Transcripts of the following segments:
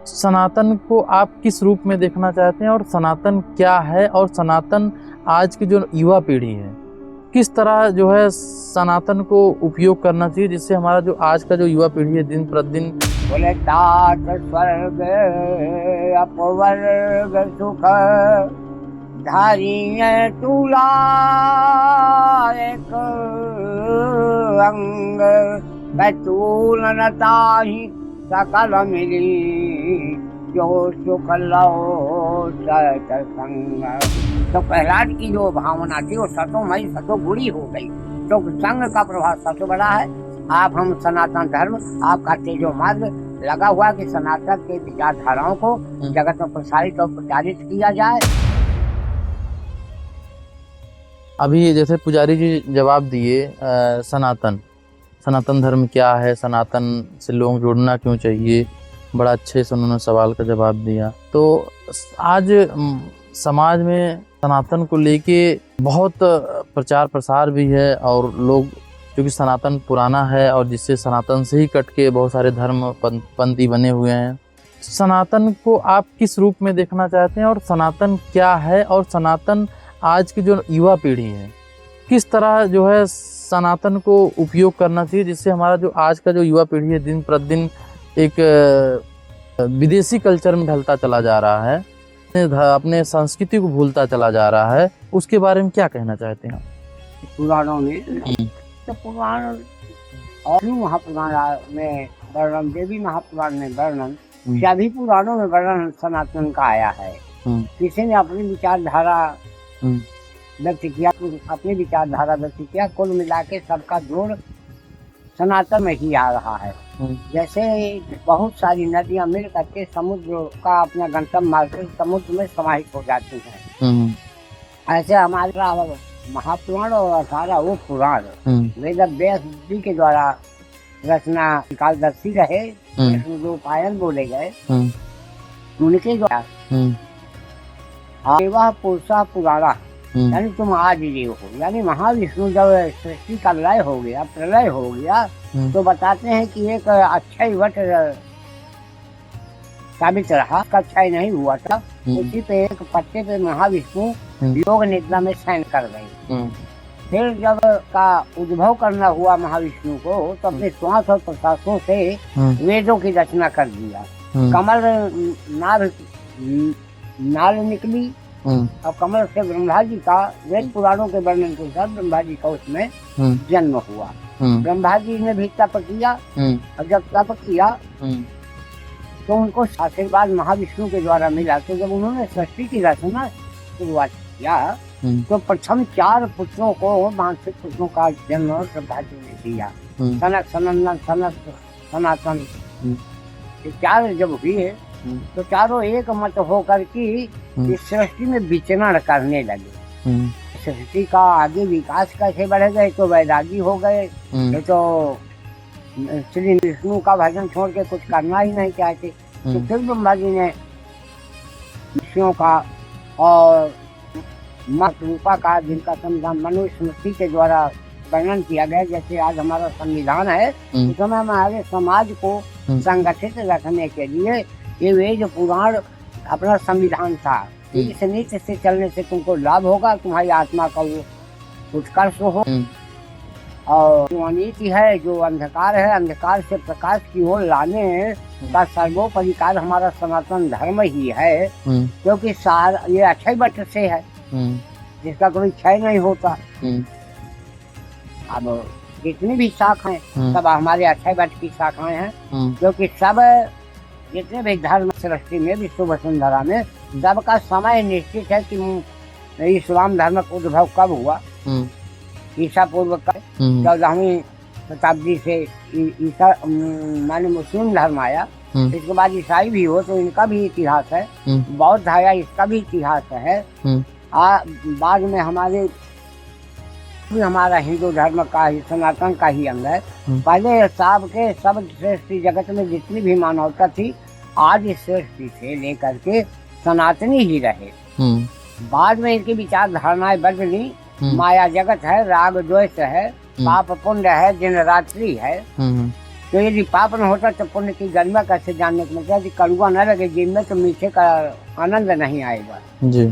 सनातन को आप किस रूप में देखना चाहते हैं और सनातन क्या है, और सनातन आज की जो युवा पीढ़ी है किस तरह जो है सनातन को उपयोग करना चाहिए, जिससे हमारा जो आज का जो युवा पीढ़ी है दिन प्रतिदिन बोले तात स्वर्ग अपवर्ग सुख धारी तुला एक अंग बैतूल नताही सकल मिली जो सुख लो सत्संग। तो प्रहलाद की जो भावना थी वो सतोमयी सतोगुणी हो गई, तो संग का प्रभाव सबसे बड़ा है। आप हम सनातन धर्म आपका तेजो मार्ग लगा हुआ कि सनातन के विचारधाराओं को जगत में प्रसारित और प्रचारित किया जाए। अभी जैसे पुजारी जी जवाब दिए सनातन धर्म क्या है, सनातन से लोग जुड़ना क्यों चाहिए, बड़ा अच्छे से उन्होंने सवाल का जवाब दिया। तो आज समाज में सनातन को लेके बहुत प्रचार प्रसार भी है, और लोग क्योंकि सनातन पुराना है और जिससे सनातन से ही कट के बहुत सारे धर्म पंथी बने हुए हैं। सनातन को आप किस रूप में देखना चाहते हैं और सनातन क्या है, और सनातन आज की जो युवा पीढ़ी है किस तरह जो है सनातन को उपयोग करना चाहिए, जिससे हमारा जो आज का जो युवा पीढ़ी है दिन प्रतिदिन एक विदेशी कल्चर में ढलता चला जा रहा है, अपने संस्कृति को भूलता चला जा रहा है, उसके बारे में क्या कहना चाहते हैं? पुराणों में तो पुराण और महापुराण में वर्णन, देवी महापुराण में वर्णन, सभी पुराणों में वर्णन सनातन का आया है। किसी ने अपनी विचारधारा व्यक्त किया, अपनी विचारधारा व्यक्त किया, कुल मिला के सबका जोड़ सनातन में ही आ रहा है। जैसे बहुत सारी नदियां मिल करके समुद्र का अपना गंतव्य मार्ग समुद्र में समाहित हो जाती हैं, ऐसे हमारा महापुराण और 18 वो पुराण वेद व्यास जी के द्वारा रचना कालदर्शी रहे, जो पायन बोले गए उनके द्वारा वह पुरुषा पुराणा, यानी तुम आज जीव हो। यानी महाविष्णु जब सृष्टि का लय हो गया, प्रलय हो गया, तो बताते हैं कि एक अक्षय वट साबित रहा, अक्षय नहीं हुआ था। उसी पे एक पत्ते पे महाविष्णु योग निद्रा में शयन कर गए। फिर जब का उद्भव करना हुआ महाविष्णु को, तो अपने श्वास और प्रश्वासों से वेदों की रचना कर दिया। कमल नाल निकली और कमल से ब्रह्मा जी का वेद पुराणों के वर्णन के साथ ब्रह्मा जी का उसमें जन्म हुआ। ब्रह्मा जी ने भी तप किया, और जब तप किया तो उनको आशीर्वाद महाविष्णु के द्वारा मिला। तो जब उन्होंने सृष्टि की रचना शुरुआत किया, तो प्रथम 4 पुत्रों को, मानसिक पुत्रों का जन्म ब्रह्मा जी ने दिया। सनक, सनंदन, सनक, सनातन, ये 4 जब हुए तो चारों एक मत होकर की इस सृष्टि में विचरण करने लगे। सृष्टि का आगे विकास कैसे बढ़ेगा, तो वैरागी हो गए, तो श्री विष्णु का भजन छोड़ के कुछ करना ही नहीं चाहते। तो फिर ब्रह्मा जी ने ऋषियों का और माता रूपा का, जिनका संविधान मनुस्मृति के द्वारा वर्णन किया गया, जैसे आज हमारा संविधान है, उस समय हमारे समाज को संगठित रखने के लिए ये वेद पुराण अपना संविधान था। इस नीति से चलने से तुमको लाभ होगा, तुम्हारी आत्मा का वो उत्कर्ष हो, और जो अनीति है, जो अंधकार है, अंधकार से प्रकाश की ओर लाने का सर्वोपरि कार्य हमारा सनातन धर्म ही है। क्योंकि ये अक्षय वट से है, जिसका कोई क्षय नहीं होता। अब जितनी भी शाखाएं सब हमारे अक्षय वट की शाखाएं हैं, क्योंकि सब जितने भी धर्म सृष्टि में, विश्व वसुंधरा में, सबका समय निश्चित है कि इस्लाम धर्म का उद्भव कब हुआ। ईसा पूर्व का 14वीं शताब्दी से ईसा माने मुस्लिम धर्म आया। इसके बाद ईसाई भी हो तो इनका भी इतिहास है, बौद्ध आया, इसका भी इतिहास है। बाद में हमारा हिंदू धर्म का ही, सनातन का ही अंग है। पहले सब सृष्टि जगत में जितनी भी मानवता थी, आज इस सृष्टि से लेकर के सनातनी ही रहे। बाद में इनकी विचार धारणाएं बदली। माया जगत है, राग द्वेष है, पाप पुण्य है, दिन रात्रि है, तो यदि पाप न होता तो पुण्य की गरिमा कैसे जानने को मिलता है। यदि कड़ुआ न लगे जीव में तो मीठे का आनंद नहीं आएगा जी।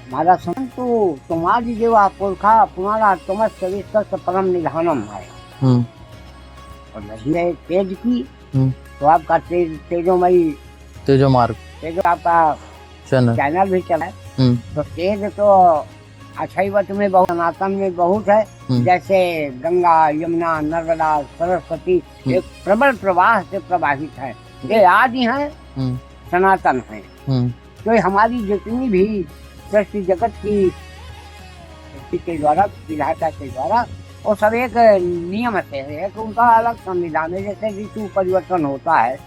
हमारा समझ तो तुम्हारी देवा पुरखा पुराना तुम सविस्तर परम निधानम है। और नदी है तेज की, तो आपका तेजोमयी तेजो मार्ग, तेजो आपका चैनल भी चला है। तो तेज तो अक्षयवट में बहुत, सनातन में बहुत है। जैसे गंगा यमुना नर्मदा सरस्वती एक प्रबल प्रवाह से प्रवाहित है, ये आदि है, सनातन है। तो हमारी जितनी भी सृष्टि जगत की के द्वारा, विधाता के द्वारा, वो सब एक नियम से है, एक उनका अलग संविधान है। जैसे ऋतु परिवर्तन होता है,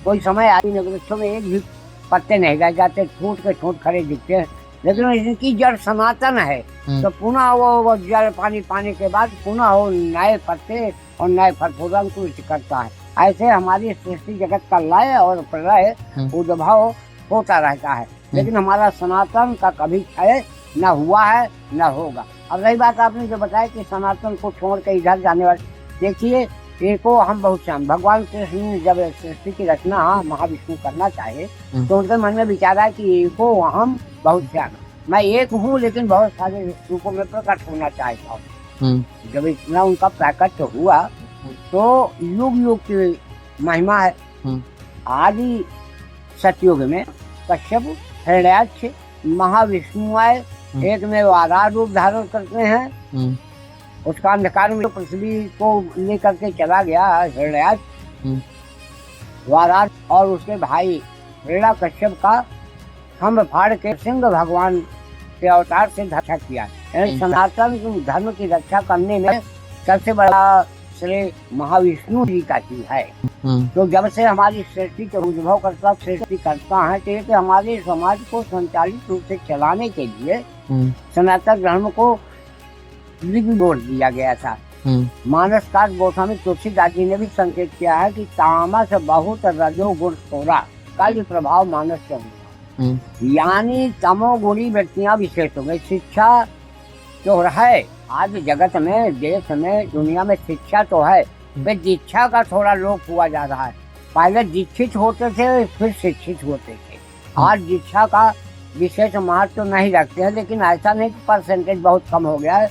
कोई समय आदि वृक्षों में एक भी पत्ते नहीं गए जाते, ठूट के ठूट खड़े दिखते हैं, लेकिन इनकी जड़ सनातन है। तो पुनः वो जल पानी पाने के बाद पुनः वो नए पत्ते और नए फल फूल अंकुरित करता है। ऐसे हमारी सृष्टि जगत का लय और प्रलय उद्भव होता रहता है, लेकिन हमारा सनातन का कभी क्षय न हुआ है न होगा। अब रही बात आपने जो बताया कि सनातन को छोड़ के इधर जाने वाले, देखिए इनको हम बहुत श्याम, भगवान कृष्ण ने जब सृष्टि की रचना महाविष्णु करना चाहे तो उनके मन में विचार है कि इनको हम बहुत श्याम, मैं एक हूँ लेकिन बहुत सारे रूपों में प्रकट होना चाहता हूँ। जब इतना उनका प्रकट हुआ तो युग युग की महिमा है। आदि सतयुग में कश्यप हिरण्याक्ष महाविष्णु आए, एक में वाराह रूप धारण करते हैं, उसका अंधकार में पृथ्वी को लेकर के चला गया हिरण्याक्ष वाराह, और उसके भाई हिरण्याकश्यप का खम्भ फाड़ के सिंह भगवान के अवतार से रक्षा किया। सनातन धर्म की रक्षा करने में सबसे बड़ा श्रेय महाविष्णु जी का ही है। तो जब से हमारी सृष्टि के उद्भव करता सृष्टि करता है, तो ये हमारे समाज को संचालित रूप से चलाने के लिए सनातन धर्म को लिपि जोड़ दिया गया था। मानस काल गोस्वामी तुलसीदास जी ने भी संकेत किया है कि तामस बहुत रजोगुण थोड़ा, कल प्रभाव मानस से हुआ, यानी तमोगुणी व्यक्तियां विशेष हो गई। शिक्षा जो है आज जगत में, देश में, दुनिया में शिक्षा तो है, वे दीक्षा का थोड़ा लोप हुआ जा रहा है। पहले दीक्षित होते थे फिर शिक्षित होते थे, आज दीक्षा का विशेष महत्व तो नहीं रखते हैं, लेकिन ऐसा नहीं कि परसेंटेज बहुत कम हो गया है,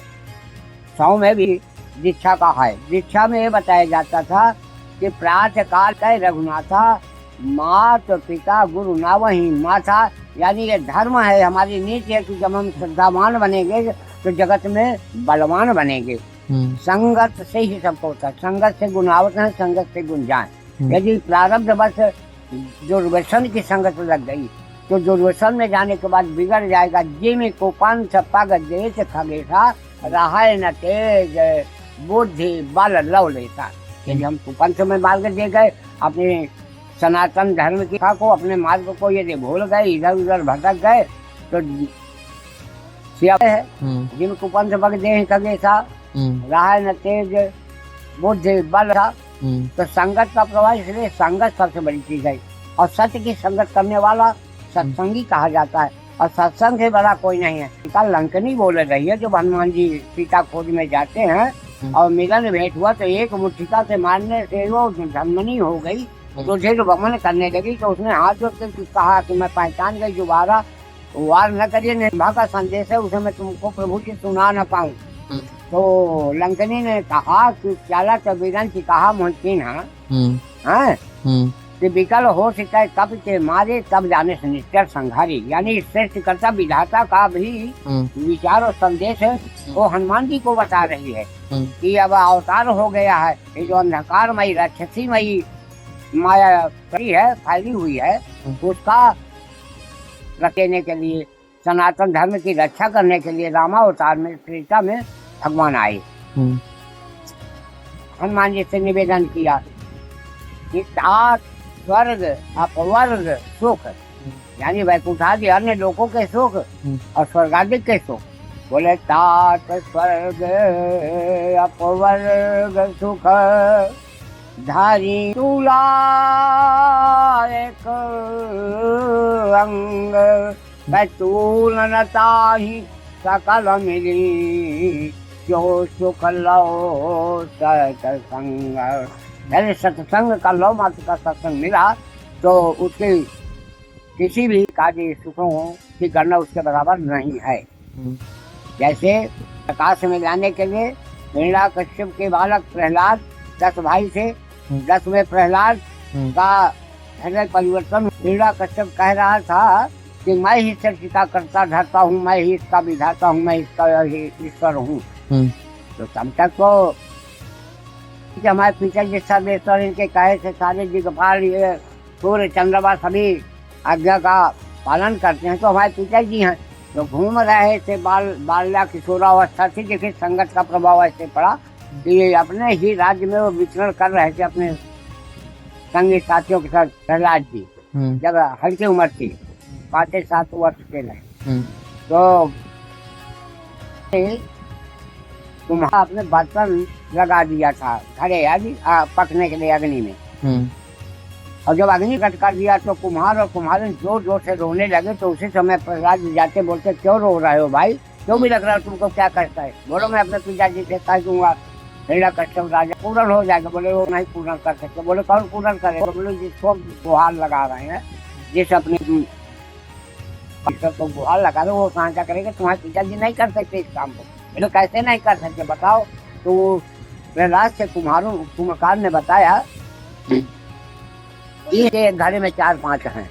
100 में भी दीक्षा का है। दीक्षा में ये बताया जाता था कि प्रातः काल का रघुनाथा मात पिता गुरु ना वही माता, यानी ये धर्म है, हमारी नीति है कि जब हम श्रद्धावान बनेंगे तो जगत में बलवान बनेंगे। संगत से ही सबको होता है, संगत से गुणावत है, संगत से गुण जाए। यदि प्रारब्ध बस दुर्व्यसन की संगत लग गई तो दुर्व्यसन में जाने के बाद बिगड़ जाएगा। जिम को पंथ पगदेश खगेशा रहाय न तेज बुद्धि बल लव लेता। यदि हम कुपंथ में मार्ग दे गए, अपने सनातन धर्म की को, अपने मार्ग को यदि भूल गए, इधर उधर भटक गए तो है जिन कुपंथ पगदेश खगेशा रहाय न तेज बुद्धि बल था। तो संगत का प्रभाव, इसलिए संगत सबसे बड़ी चीज है, और सत्य की संगत करने वाला सत्संगी कहा जाता है, और सत्संग से बड़ा कोई नहीं है। सीता लंकनी बोल रही है, जब हनुमान जी सीता खोज में जाते हैं और मिलन भेंट हुआ तो एक मुठ्ठिका से मारने से वो धनमनी हो गई, तो उसे जो बमन करने लगी तो उसने हाथ जोड़ के कहा कि मैं पहचान गई, दोबारा वार न करिए, निर्भा का संदेश है, उसे मैं तुमको प्रभु की सुना न पाऊँ। तो लंकनी ने कहा कि चाला चबीरन की कहा मोहतीन है विकल हो सके कब के मारे तब जाने से निश्चर संघारी, यानी सृष्टिकर्ता विधाता का भी विचार और संदेश है वो हनुमान जी को बता रही है कि अब अवतार हो गया है। ये जो अंधकारमयी राक्षसीमयी माया है, फैली हुई है, उसका रखने के लिए, सनातन धर्म की रक्षा करने के लिए रामावतार में, त्रेता में भगवान आए। हनुमान जी से निवेदन किया कि स्वर्ग अपवर्ग सुख, यानी वैकुंठादि अन्य लोकों के सुख और स्वर्गादि के सुख, बोले तात स्वर्ग अपवर्ग सुख धारी तुला एक अंग बैतूल नता ही सकल मिली जो सुख लो सत्संग, पहले सत्संग का लो मात्र का सत्संग मिला तो उसके किसी भी कार्य सुखों की गणना उसके बराबर नहीं है। जैसे प्रकाश में लाने के लिए हिरण्यकश्यप के बालक प्रहलाद 10 भाई थे, 10 में प्रहलाद का हृदय परिवर्तन। हिरण्यकश्यप कह रहा था कि मैं ही सृष्टि का कर्ता धरता हूँ, मैं ही इसका विधाता हूँ, मैं इसका ईश्वर हूँ। तो तब तक तो हमारे पिताजी सर्वेश्वर इनके कहे से सारे दिग्पाल ये सूर्य चंद्रमा सभी आज्ञा का पालन करते हैं। तो हमारे पिताजी हैं तो घूम रहे थे, बाल्या किशोरावस्था थी, देखिए संगत का प्रभाव ऐसे पड़ा कि ये अपने ही राज्य में वो विचरण कर रहे थे अपने संगी साथियों के साथ। प्रहलाद जी जब हल्की उम्र थी, 5-7 वर्ष के लिए, तो तुम्हारा अपने बर्तन लगा दिया था घड़े आदि पकने के लिए अग्नि में। और जब अग्नि कट कर दिया तो कुम्हार और कुम्हारिन जोर जोर से रोने लगे। तो उसी समय प्रहलाद जी जाते बोलते क्यों रो रहे हो भाई, क्यों भी लग रहा है तुमको, क्या करता है? बोलो मैं अपने पिताजी से कह दूंगा हिरण्यकश्यप राजा पूर्ण हो जाएगा। बोले वो नहीं पूर्ण कर सकते। बोले कौन पूर्ण करेगा? बोले जिसको गुहार लगा रहे हैं, जिस अपने को गुहार लगा रहे वो सहायता करेगा, तुम्हारे पिताजी नहीं कर सकते इस काम को। बोले कैसे नहीं कर सकते बताओ? तो प्रहलाद से कुम्हार ने बताया एक घड़े में 4-5 हैं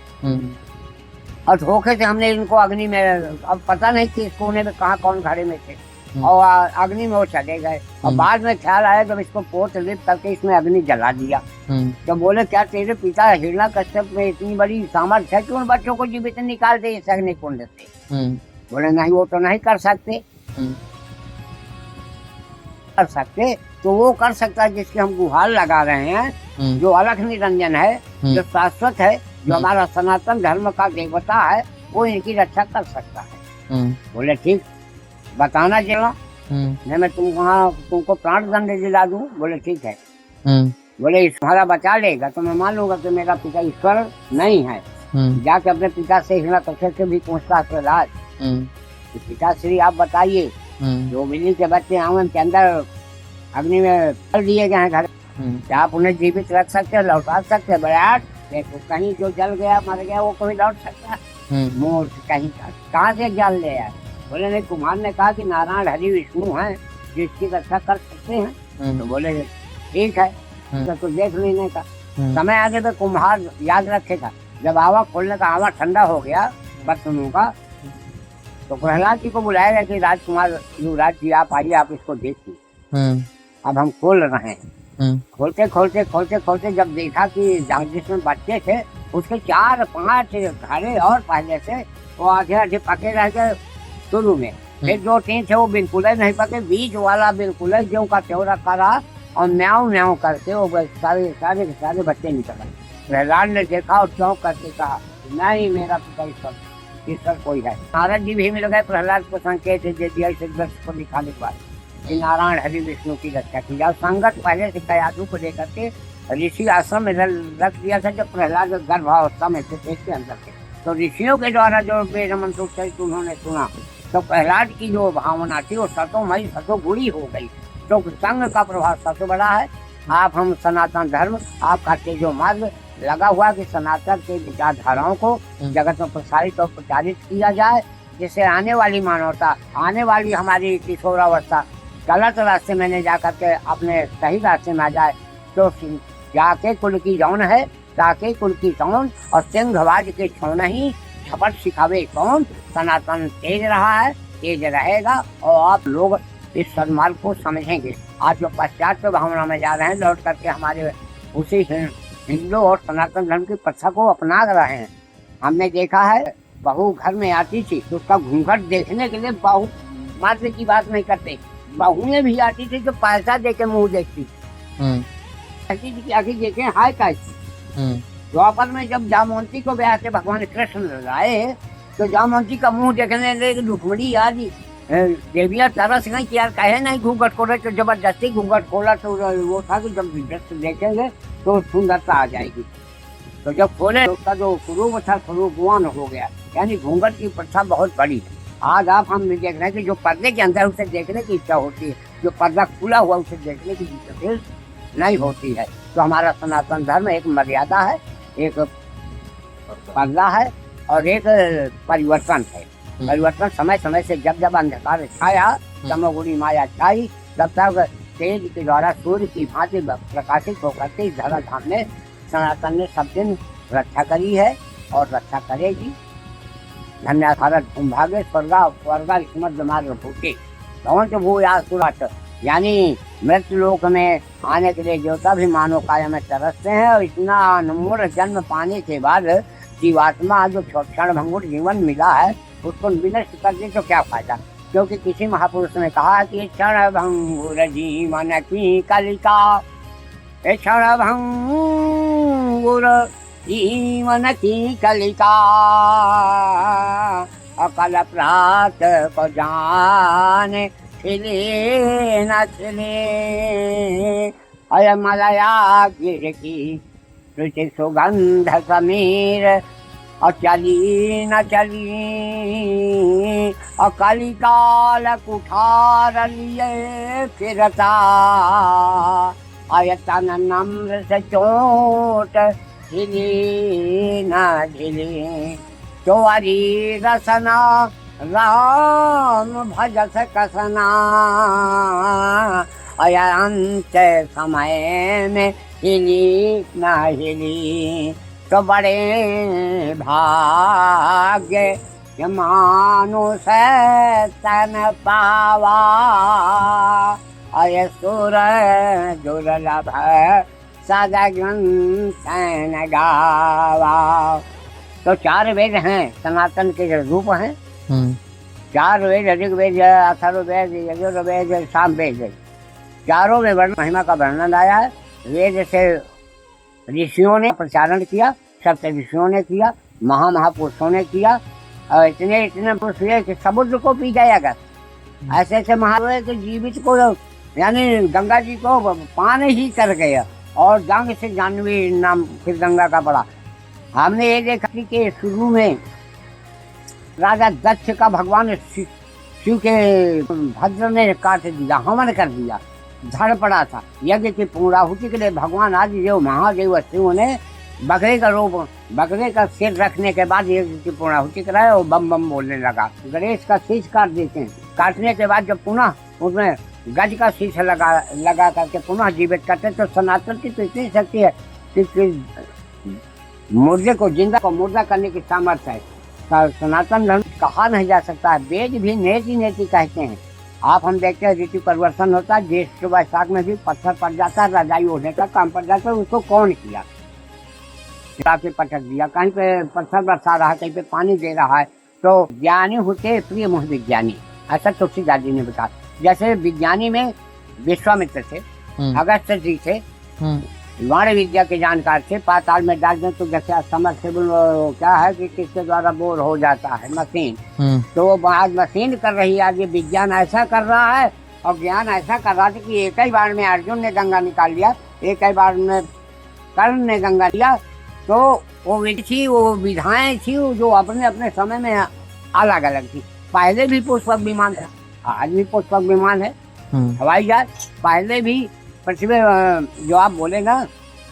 और धोखे से हमने इनको अग्नि में, अब पता नहीं कि इस कोने में कहाँ कौन घड़े में थे, और अग्नि में वो चले गए। और बाद में ख्याल आया जब इसको पोत लिप करके इसमें अग्नि जला दिया। तो बोले क्या तेरे पिता हिरण्यकश्यप में इतनी बड़ी सामर्थ्य है कि उन बच्चों को जीवित निकाल दे इस अग्नि कुंड से? बोले नहीं, वो तो नहीं कर सकते। कर सकते तो वो कर सकता है जिसके हम गुहार लगा रहे हैं, जो अलख निरंजन है, जो शाश्वत है, जो हमारा सनातन धर्म का देवता है, वो इनकी रक्षा कर सकता है। बोले ठीक, बताना चला, नहीं मैं तुमको प्राण दंड दिला दूं। बोले ठीक है। बोले तुम्हारा बचा लेगा तो मैं मान लूंगा कि मेरा पिता ईश्वर नहीं है। जाके अपने पिता से हिरण्यकश्यप से भी पूछता प्रहलाद, पिता श्री आप बताइए, जो बिजली के बच्चे आंगन के अंदर अग्नि में डाल दिए गए हैं घर, क्या आप उन्हें जीवित रख सकते हैं, लौटा सकते हैं? बयाट देखो कहीं जो जल गया मर गया वो कोई लौट सकता है? मूर्ख कहीं कहाँ से जल ले आए? बोले नहीं, कुम्हार ने कहा कि नारायण हरि विष्णु हैं जिसकी रक्षा कर सकते हैं। तो बोले ठीक है, तो देख लेने का समय आगे तो कुम्हार याद रखेगा। जब आवा खोलने का आवा ठंडा हो गया बर्तनों का, तो प्रहलाद जी को बुलाया गया कि राजकुमार युवराज जी आप आइए, आप इसको देखिए। अब हम खोल रहे हैं। खोलते खोलते खोलते खोलते जब देखा कि जिसमें बच्चे थे उसके 4-5 घड़े और पहले से वो आधे आधे पके रह गए शुरू में, फिर 2-3 थे वो बिल्कुल ही नहीं पके, बीच वाला बिल्कुल ही जो का त्यों रखा रहा और म्याऊ म्याऊ करके वो सारे सारे के सारे बच्चे निकल गए। प्रहलाद ने देखा और क्यों करके कहा नहीं मेरा पिता ईश्वर कोई है। नारद जी भी मिल गए, प्रहलाद को संकेत दे दिया इस दृश्य को दिखाने के बाद कि नारायण हरि विष्णु की रक्षा की जाए। संगत पहले से कयादू को लेकर के ऋषि आश्रम में रख दिया था जब प्रहलाद गर्भावस्था में थे पेट के अंदर थे। तो ऋषियों के द्वारा जो वेद मंत्र उच्चारित उन्होंने सुना तो प्रहलाद की जो भावना थी वो सतोमयी सतोगुणी हो गई। तो संघ का प्रभाव सबसे बड़ा है। आप हम सनातन धर्म आपका जो मार्ग लगा हुआ कि सनातन के विचारधाराओं को जगत में प्रसारित और प्रचारित किया जाए, जिससे आने वाली मानवता, आने वाली हमारी किशोरावस्था गलत रास्ते में नहीं जाकर के अपने सही रास्ते में आ जाए। तो जाके कुल की जौन है ताके कुल की कौन, और सिंहवाज के छौन ही झपट सिखावे कौन। सनातन तेज रहा है, तेज रहेगा और आप लोग इस सन्मार्ग को समझेंगे। आज जो पश्चात भावना में जा रहे हैं लौट करके हमारे उसी हिंदू और सनातन धर्म की प्रथा को अपना रहे हैं। हमने देखा है बहू घर में आती थी तो उसका घूंघट देखने के लिए बहू मात्र की बात नहीं करते, बहुएं भी आती थी तो पैसा देके मुंह देखती थी, आखिर देखे हाय कैसी। द्वापर में जब जामवंती को ब्याह से भगवान कृष्ण लाए तो जामवंती का मुंह देखने लगे, दुखमड़ी आदि देविया तरस नहीं कि यार कहे नहीं घूंघट खोले, तो जबरदस्ती घूंघट खोला तो वो था कि जब दृश्य देखेंगे तो सुंदरता आ जाएगी। तो जब खोले तो उसका जो स्वरूप था स्वरूपवान हो गया, यानी घूंघट की प्रथा बहुत बड़ी है। आज आप हम भी देख रहे हैं कि जो पर्दे के अंदर उसे देखने की इच्छा होती है, जो पर्दा खुला हुआ उसे देखने की इच्छा नहीं होती है। तो हमारा सनातन धर्म एक मर्यादा है, एक पर्दा है और एक परिवर्तन है। परिवर्तन समय समय से जब जब अंधकार छाया, तमोगुणी माया छाई, तब तक तेज के द्वारा सूर्य की भांति प्रकाशित होकर इस धराधाम में सनातन ने सब दिन रक्षा करी है और रक्षा करेगी। धन्य भारत भूभागे स्वर्गा स्वर्गा स्मृत मार्ग भूखे भवन भूया सुरत, यानी मृत्यु लोक में आने के लिए देवता भी मानव काया में तरसते हैं। और इतना अनमोल जन्म पाने के बाद जीवात्मा जो क्षण भंगुर जीवन मिला है उसको विनष्ट कर दे तो क्या फायदा। क्योंकि किसी महापुरुष ने कहा कि क्षण भंगुर जीवन की कलिका, क्षण भंगुर जीवन की कलिका, अकल प्रात को जाने खिले न खिले, अय मलया गिर की रुचि सुगंध समीर, और चली न चली अकाली काल कुठार लिए फिरता, अयतन नम्र से चोट झिली न झिली, चोरी रसना राम भजस कसना, अयंत समय में हिली न हिली, तो बड़े भाग्य मानुष तन पावा, अय सुर दुर्लभ सदग्रंथन गावा। तो 4 वेद हैं सनातन के जो रूप हैं, 4 वेद, ऋग्वेद, अथर्ववेद, यजुर्वेद, सामवेद, चारों में वर्ण महिमा का वर्णन आया है। वेद से ऋषियों ने प्रचारण किया, सप्त ऋषियों ने किया, महापुरुषों ने किया, और इतने पुरुष हुए कि समुद्र को पी जाएगा। ऐसे ऐसे महापुरुष के जीवित को, यानी गंगा जी को पान ही कर गया और जंग से जानवी नाम फिर गंगा का पड़ा। हमने ये देखा कि शुरू में राजा दक्ष का भगवान शिव के भद्र ने काट दिया, हवन कर दिया, झड़ पड़ा था। यज्ञ की पूर्णाहुति के लिए भगवान आदिदेव महादेव शिव ने बकरे का रूप, बकरे का सिर रखने के बाद यज्ञ की पूर्णाहुति कराया और बम बम बोलने लगा। गणेश का शीश काट देते हैं, काटने के बाद जब पुनः उसमें गज का शीश लगा करके पुनः जीवित करते, तो सनातन की तो इतनी शक्ति है कि मुर्दे को जिंदा को मुर्दा करने की सामर्थ्य है। सनातन धर्म कहा नहीं जा सकता है। वेद भी नेति नेति कहते हैं। आप हम देखते हैं ऋतु परिवर्तन होता है, ज्येष्ठ वैशाख में भी पत्थर पड़ जाता है, रजाई ओढ़ने का काम पड़ जाता है। उसको कौन किया? पे पटक दिया, कहीं पे पत्थर बरसा रहा, कहीं पे पानी दे रहा है। तो ज्ञानी होते प्रिय मुह विज्ञानी, ऐसा तुलसीदास जी ने बताया। जैसे विज्ञानी में विश्वामित्र थे, अगस्त्य जी थे, वाणिज्य विद्या के जानकार थे। पाताल में डाल दें तो जैसे समरसेबल क्या है कि किसके द्वारा बोर हो जाता है मशीन, तो वो आज मशीन कर रही है। आज ये विज्ञान ऐसा कर रहा है और ज्ञान ऐसा कर रहा था कि एक ही बार में अर्जुन ने गंगा निकाल लिया, एक ही बार में कर्ण ने गंगा लिया। तो वो विधि थी, वो विधाएं थी जो अपने अपने समय में अलग अलग थी। पहले भी पुष्पक विमान था, आज भी पुष्पक विमान है, हवाई जहाज। पहले भी पृथ्वी जो आप बोले ना,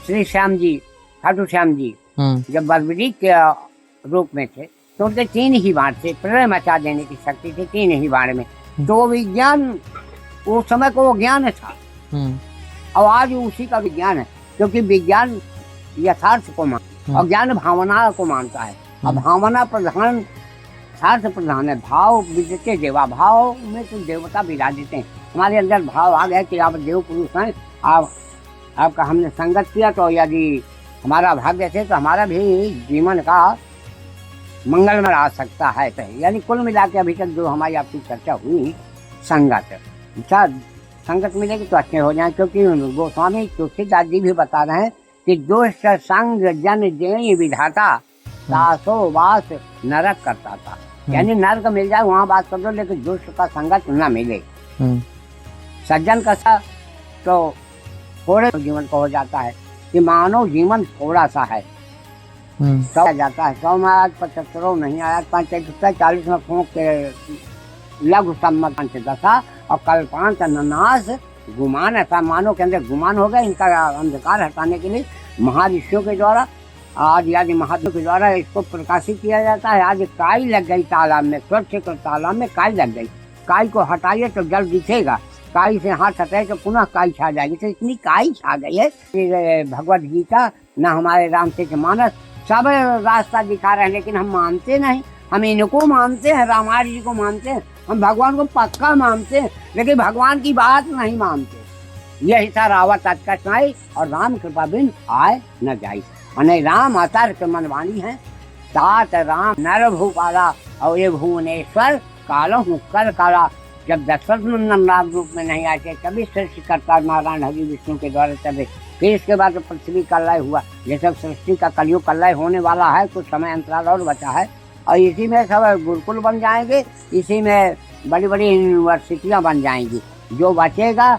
श्री श्याम जी, खाटू श्याम जी जब बर्बरी के रूप में थे तो उनके 3 ही बाण थे, प्रलय मचा देने की शक्ति थी 3 ही बाण में। तो विज्ञान उस समय को वो ज्ञान था और आज उसी का विज्ञान है, क्योंकि विज्ञान यथार्थ को मान और ज्ञान भावना को मानता है। अब भावना प्रधान, यथार्थ प्रधान है। भाव विजते देवा, भाव में तो देवता विराजित हैं। हमारे अंदर भाव आ गया कि आप देव पुरुष हैं, आपका हमने संगत किया, तो यदि हमारा भाग्य से तो हमारा भी जीवन का मंगल में आ सकता है। यानी कुल मिला के अभी तक जो हमारी आपकी चर्चा हुई, संगत, अच्छा संगत मिलेगी तो अच्छे हो जाए। क्योंकि गोस्वामी तुलसीदास जी भी बता रहे हैं कि दुष्ट संग जन जय विधाता, दासो वास नरक करता था। यानी नरक मिल जाए वहाँ बात कर दो, लेकिन दुष्ट का संगत न मिले। सज्जन का सा तो थोड़े जीवन को हो जाता है कि मानव जीवन थोड़ा सा है। 100 जाता है, 100 में आज 75 नहीं आया, 40 में फूंक के लघु सम्मत पंचदशा और कल्पांत ननास गुमान, ऐसा मानो के अंदर गुमान हो गया। इनका अंधकार हटाने के लिए महर्षियों के द्वारा, आदि आदि महादेव के द्वारा इसको प्रकाशित किया जाता है। आज काई लग गई तालाब में, स्वच्छ कर तालाब में काई लग गई, काई को हटाइए तो जल दिखेगा, काई से हाथ हटाए तो पुनः काई छा जाएगी। तो इतनी काई छा गई है कि भगवद गीता न हमारे रामचरितमानस सब रास्ता दिखा रहे हैं, लेकिन हम मानते नहीं। हम इनको मानते हैं, रामायण जी को मानते हैं, हम भगवान को पक्का मानते हैं, लेकिन भगवान की बात नहीं मानते। यही था रावत अटकट नाई और राम कृपा बिन आए न जाई। अने राम अतर्क मनवाणी है, तात राम नर भूपाला और ये भुवनेश्वर कालो हूँ कर काला। जब दशरथ नंदन राम रूप में नहीं आए तभी सृष्टि करता नारायण हरि विष्णु के द्वारा चले। फिर इसके बाद तो पृथ्वी का लय हुआ। ये सब सृष्टि का कलयुग का लय होने वाला है, कुछ समय अंतराल और बचा है और इसी में सब गुरुकुल बन जाएंगे, इसी में बड़ी बड़ी यूनिवर्सिटियाँ बन जाएंगी। जो बचेगा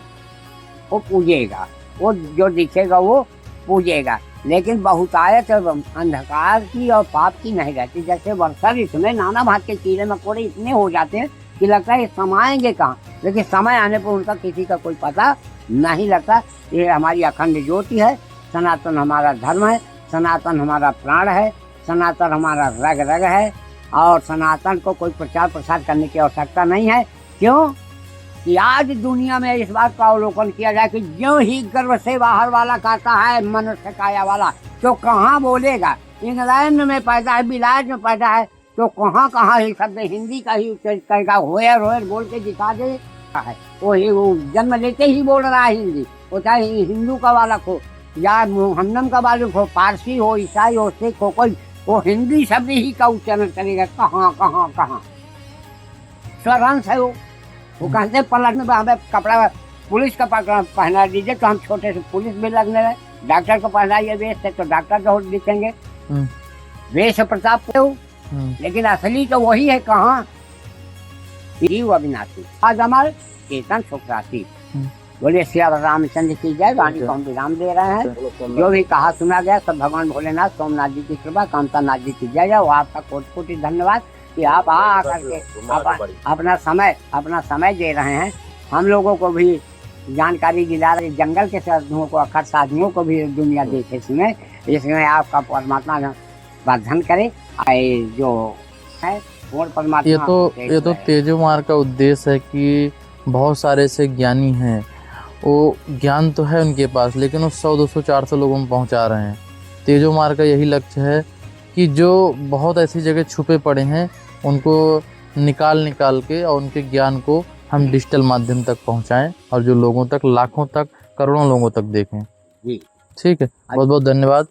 वो पूजेगा, वो जो दिखेगा वो पूजेगा, लेकिन बहुतायत अंधकार की और पाप की नहीं रहती। जैसे वर्षा ऋतु में नाना भांति के कीड़े मकोड़े इतने हो जाते हैं कि लगता है समाएंगे कहाँ, लेकिन समय आने पर उनका किसी का कोई पता नहीं लगता। ये हमारी अखंड ज्योति है, सनातन हमारा धर्म है, सनातन हमारा प्राण है, सनातन हमारा रग रग है और सनातन को कोई प्रचार प्रसार करने की आवश्यकता नहीं है। क्यों कि आज दुनिया में इस बात का अवलोकन किया जाए कि ज्यों ही गर्भ से बाहर वाला कहता है मनुष्य काया वाला, तो कहाँ बोलेगा। इंग्लैंड में पैदा है, विलायत में पैदा है, तो कहाँ कहाँ ही शब्द हिंदी का ही उच्चारित करेगा। होयर होयर बोल के दिखा दे है, वो जन्म लेते ही बोल रहा है हिंदी। वो चाहे हिंदू का बालक हो या मुहम्मदन का बालक हो, पारसी हो, ईसाई हो, सिख हो, कोई वो हिंदी शब्द ही का उच्चारण करेगा। कहाँ कहाँ कहाँ स्वरंश है वो कहते पलट में हमें कपड़ा पुलिस का पहना दीजिए तो हम छोटे से पुलिस भी लगने लगे, डॉक्टर को पहनाइए वेश से तो डॉक्टर तो दिखेंगे, वेश प्रताप हो, लेकिन असली तो वही है। कहाँ जीव अविनाशी आज हमारे चेतन सुखराशि। बोलिए श्री रामचंद्र की जय। वाणी को हम विराम दे रहे हैं। जो भी कहा सुना गया सब भगवान भोलेनाथ सोमनाथ जी की कृपा, कामता नाथ जी की जय। वो आपका कोटि कोटि धन्यवाद कि आप आ करके अपना समय दे रहे हैं। हम लोगों को भी जानकारी दिला रहे, जंगल के साधुओं को, अखर साधुओं को भी दुनिया देखे सुने। इसमें आपका परमात्मा वर्धन करे। जो है परमात्मा ये तो तेजो मार्ग का उद्देश्य है कि बहुत सारे ऐसे ज्ञानी हैं, वो ज्ञान तो है उनके पास, लेकिन वो 100, 200, 400 लोगों में पहुंचा रहे हैं। तेजो मार्ग का यही लक्ष्य है कि जो बहुत ऐसी जगह छुपे पड़े हैं उनको निकाल के और उनके ज्ञान को हम डिजिटल माध्यम तक पहुंचाएं और जो लोगों तक, लाखों तक, करोड़ों लोगों तक देखें। जी ठीक है, बहुत बहुत धन्यवाद।